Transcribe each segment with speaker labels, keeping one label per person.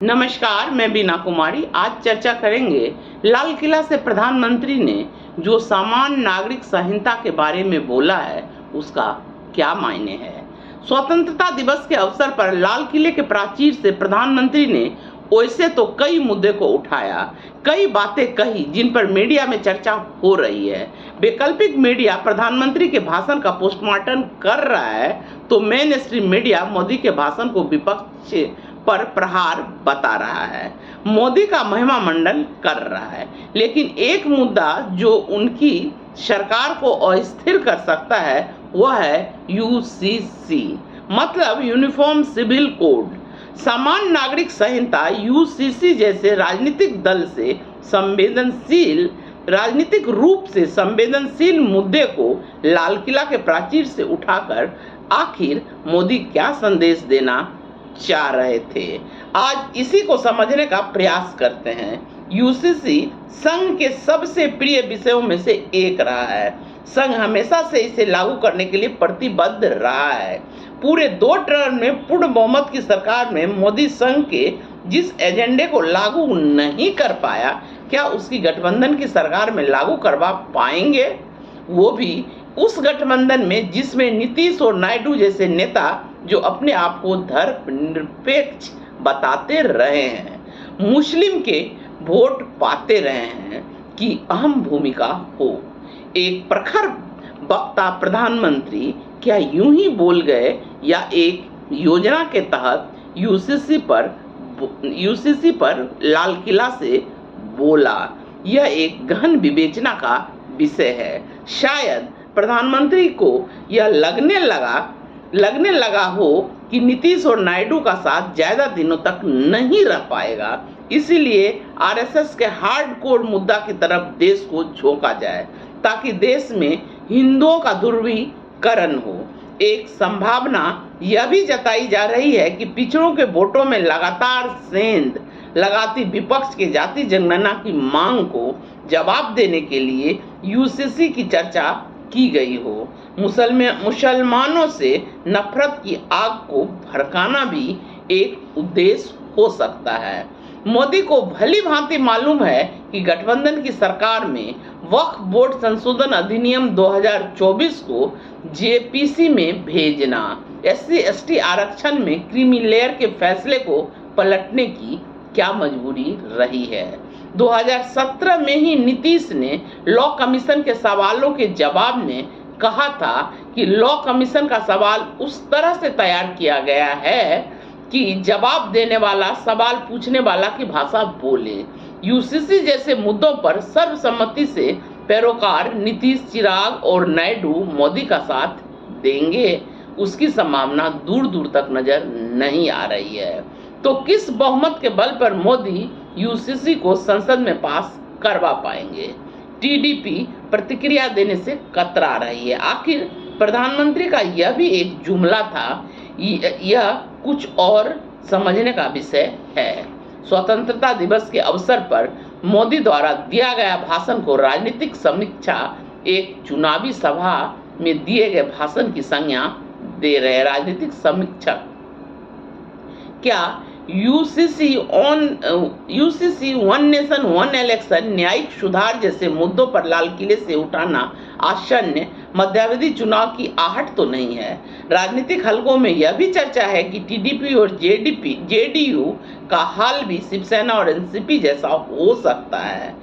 Speaker 1: नमस्कार, मैं बीना कुमारी। आज चर्चा करेंगे लाल किला से प्रधानमंत्री ने जो सामान्य नागरिक संहिता के बारे में बोला है उसका क्या मायने है। स्वतंत्रता दिवस के अवसर पर लाल किले के प्राचीर से प्रधानमंत्री ने वैसे तो कई मुद्दे को उठाया, कई बातें कही जिन पर मीडिया में चर्चा हो रही है। वैकल्पिक मीडिया प्रधानमंत्री के भाषण का पोस्टमार्टम कर रहा है तो मेन स्ट्रीम मीडिया मोदी के भाषण को विपक्ष पर प्रहार बता रहा है, मोदी का महिमा मंडन कर रहा है। लेकिन एक मुद्दा जो उनकी सरकार को अस्थिर कर सकता है वह है यूसीसी, मतलब यूनिफॉर्म सिविल कोड। सामान्य नागरिक संहिता यूसीसी जैसे राजनीतिक रूप से संवेदनशील मुद्दे को लाल किला के प्राचीर से उठाकर आखिर मोदी क्या संदेश देना चाह रहे थे, आज इसी को समझने का प्रयास करते हैं। यूसीसी संघ के सबसे प्रिय विषयों में से एक रहा है। संघ हमेशा से इसे लागू करने के लिए प्रतिबद्ध रहा है। पूरे 2 टर्म में पूर्ण बहुमत की सरकार में मोदी संघ के जिस एजेंडे को लागू नहीं कर पाया, क्या उसकी गठबंधन की सरकार में लागू करवा पाएंगे, वो भी उस गठबंधन में जिसमें नीतीश और नायडू जैसे नेता जो अपने आप को धर्मनिरपेक्ष बताते रहे हैं, मुस्लिम के वोट पाते रहे हैं, की अहम भूमिका हो। एक प्रखर वक्ता प्रधानमंत्री क्या यूं ही बोल गए या एक योजना के तहत यूसीसी पर लाल किला से बोला, यह एक गहन विवेचना का विषय है। शायद प्रधानमंत्री को यह लगने लगा हो कि नीतीश और नायडू का साथ ज्यादा दिनों तक नहीं रह पाएगा, इसीलिए आरएसएस के हार्डकोर मुद्दा की तरफ देश को झोंका जाए ताकि देश में हिंदुओं का ध्रुवीकरण हो। एक संभावना यह भी जताई जा रही है कि पिछड़ों के वोटों में लगातार सेंध लगाती विपक्ष के जाति जनगणना की मांग को जवाब देने के लिए यूसीसी की चर्चा की गई हो। मुसलमानों से नफरत की आग को भड़काना भी एक उद्देश्य हो सकता है। मोदी को भली भांति मालूम है कि गठबंधन की सरकार में वक्फ बोर्ड संशोधन अधिनियम 2024 को जेपीसी में भेजना, SC/ST आरक्षण में क्रीमी लेयर के फैसले को पलटने की क्या मजबूरी रही है। 2017 में ही नीतीश ने लॉ कमीशन के सवालों के जवाब में कहा था कि लॉ कमीशन का सवाल उस तरह से तैयार किया गया है कि जवाब देने वाला सवाल पूछने वाला की भाषा बोले। यूसीसी जैसे मुद्दों पर सर्वसम्मति से पैरोकार नीतीश, चिराग और नायडू मोदी का साथ देंगे, उसकी संभावना दूर दूर तक नजर नहीं आ रही है। तो किस बहुमत के बल पर मोदी यूसीसी को संसद में पास करवा पाएंगे? टीडीपी प्रतिक्रिया देने से कतरा रही है। आखिर प्रधानमंत्री का यह भी एक जुमला था, यह कुछ और समझने का विषय है। स्वतंत्रता दिवस के अवसर पर मोदी द्वारा दिया गया भाषण को राजनीतिक समीक्षा एक चुनावी सभा में दिए गए भाषण की संज्ञा दे रहे राजनीतिक समीक्षक। क्या UCC one nation one election, न्यायिक सुधार जैसे मुद्दों पर लाल किले से उठाना आसन्न मध्यावधि चुनाव की आहट तो नहीं है। राजनीतिक हलकों में यह भी चर्चा है कि टीडीपी और जेडीयू का हाल भी शिवसेना और एनसीपी जैसा हो सकता है।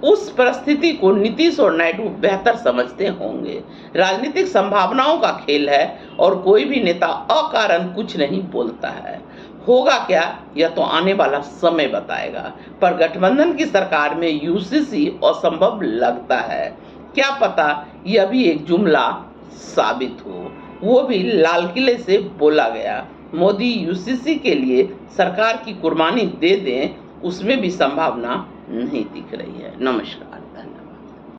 Speaker 1: उस परिस्थिति को नीतीश और नायडू बेहतर समझते होंगे। राजनीतिक संभावनाओं का खेल है और कोई भी नेता अकारण कुछ नहीं बोलता है। होगा क्या यह तो आने वाला समय बताएगा, पर गठबंधन की सरकार में यूसीसी असंभव लगता है। क्या पता यह भी एक जुमला साबित हो, वो भी लाल किले से बोला गया। मोदी यूसीसी के लिए सरकार की कुर्बानी दे दें, उसमें भी संभावना नहीं दिख रही है। नमस्कार।